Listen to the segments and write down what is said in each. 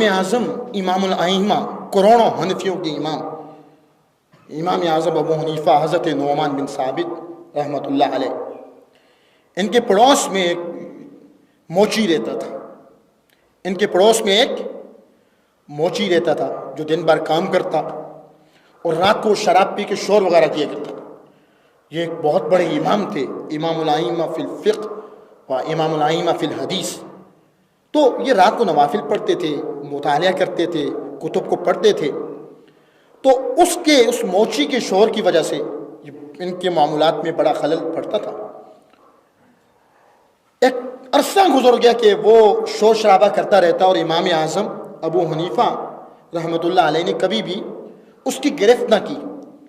اعظم امام الائمہ کروڑوں حنفیوں کے امام اعظم ابو حنیفہ حضرت نعمان بن ثابت رحمۃ اللہ علیہ، ان کے پڑوس میں ایک موچی رہتا تھا۔ ان کے پڑوس میں ایک موچی رہتا تھا جو دن بھر کام کرتا اور رات کو شراب پی کے شور وغیرہ کیا کرتا۔ یہ ایک بہت بڑے امام تھے، امام الائمہ فی الفقہ و امام الائمہ فی الحدیث۔ تو یہ رات کو نوافل پڑھتے تھے، مطالعہ کرتے تھے، کتب کو پڑھتے تھے۔ تو اس موچی کے شور کی وجہ سے ان کے معاملات میں بڑا خلل پڑتا تھا۔ ایک عرصہ گزر گیا کہ وہ شور شرابہ کرتا رہتا اور امام اعظم ابو حنیفہ رحمۃ اللہ علیہ نے کبھی بھی اس کی گرفت نہ کی،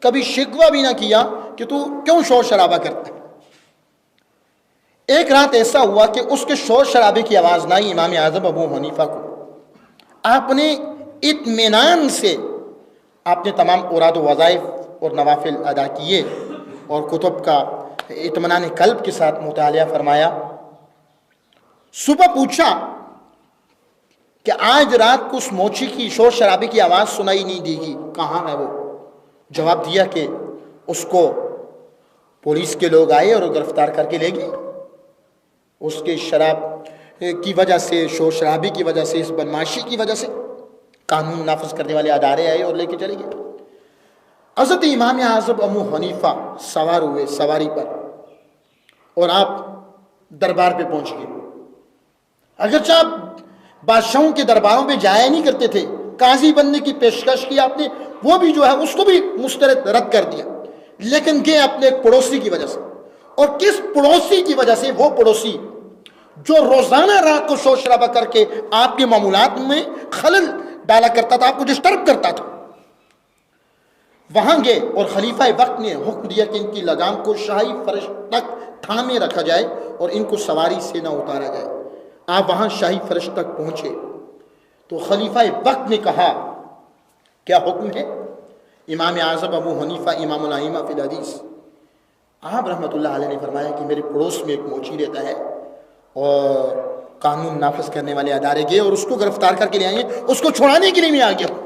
کبھی شکوہ بھی نہ کیا کہ تو کیوں شور شرابہ کرتا ہے۔ ایک رات ایسا ہوا کہ اس کے شور شرابے کی آواز نہ آئی امام اعظم ابو حنیفہ کو۔ آپ نے اطمینان سے آپ نے تمام اوراد و وظائف اور نوافل ادا کیے اور کتب کا اطمینان قلب کے ساتھ مطالعہ فرمایا۔ صبح پوچھا کہ آج رات کو اس موچی کی شور شرابے کی آواز سنائی نہیں دے گی، کہاں ہے وہ؟ جواب دیا کہ اس کو پولیس کے لوگ آئے اور گرفتار کر کے لے گئے۔ اس کے شراب کی وجہ سے، شور شرابی کی وجہ سے، اس بدمعاشی کی وجہ سے قانون نافذ کرنے والے ادارے آئے اور لے کے چلے گئے۔ حضرت امام اعظم ابو حنیفہ سوار ہوئے سواری پر اور آپ دربار پہ پہنچ گئے۔ اگرچہ آپ بادشاہوں کے درباروں پہ جایا نہیں کرتے تھے، قاضی بننے کی پیشکش کی آپ نے، وہ بھی جو ہے اس کو بھی مسترد رد کر دیا، لیکن گئے اپنے ایک پڑوسی کی وجہ سے۔ اور کس پڑوسی کی وجہ سے؟ وہ پڑوسی جو روزانہ رات کو شور شرابہ کر کے آپ کے معمولات میں خلل ڈالا کرتا تھا، آپ کو ڈسٹرب کرتا تھا۔ وہاں گئے اور خلیفہ وقت نے حکم دیا کہ ان کی لگام کو شاہی فرش تک تھامے رکھا جائے اور ان کو سواری سے نہ اتارا جائے۔ آپ وہاں شاہی فرش تک پہنچے تو خلیفہ وقت نے کہا کیا حکم ہے؟ امام اعظم ابو حنیفہ امام الائمہ فی الحدیث آپ رحمۃ اللہ علیہ نے فرمایا کہ میرے پڑوس میں ایک موچی رہتا ہے اور قانون نافذ کرنے والے ادارے گئے اور اس کو گرفتار کر کے لے آئیں، اس کو چھوڑانے کے لیے میں آ گیا ہوں۔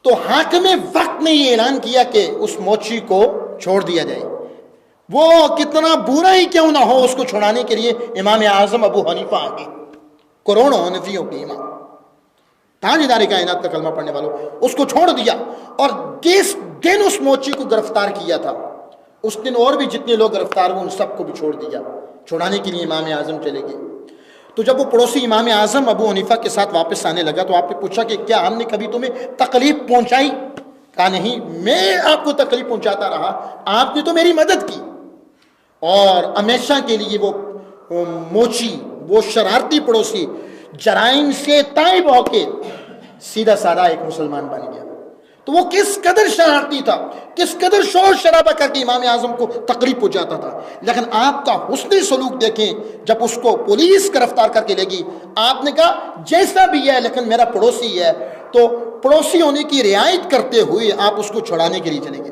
تو حاکم وقت نے یہ اعلان کیا کہ اس موچی کو چھوڑ دیا جائے، وہ کتنا برا ہی کیوں نہ ہو، اس کو چھوڑانے کے لیے امام اعظم ابو حنیفہ آ گئے، کروڑوں حنفیوں کے امام، تاجدار کائنات کا کلمہ پڑھنے والوں، اس کو چھوڑ دیا۔ اور جس دن اس موچی کو گرفتار کیا تھا اس دن اور بھی جتنے لوگ گرفتار ہوئے ان سب کو بھی چھوڑ دیا، چھوڑانے کے لیے امام اعظم چلے گئے۔ تو جب وہ پڑوسی امام اعظم ابو حنیفہ کے ساتھ واپس آنے لگا تو آپ نے پوچھا کہ کیا ہم نے کبھی تمہیں تکلیف پہنچائی؟ کہا نہیں، میں آپ کو تکلیف پہنچاتا رہا، آپ نے تو میری مدد کی۔ اور ہمیشہ کے لیے وہ موچی، وہ شرارتی پڑوسی جرائم سے تائب ہو کے سیدھا سادہ ایک مسلمان بن گیا۔ تو وہ کس قدر شرارتی تھا، کس قدر شور شرابہ کر کے امام اعظم کو تکلیف پہنچاتا تھا، لیکن آپ کا حسن سلوک دیکھیں۔ جب اس کو پولیس گرفتار کر کے لے گی، آپ نے کہا جیسا بھی ہے لیکن میرا پڑوسی ہے، تو پڑوسی ہونے کی رعایت کرتے ہوئے آپ اس کو چھڑانے کے لیے چلے گئے۔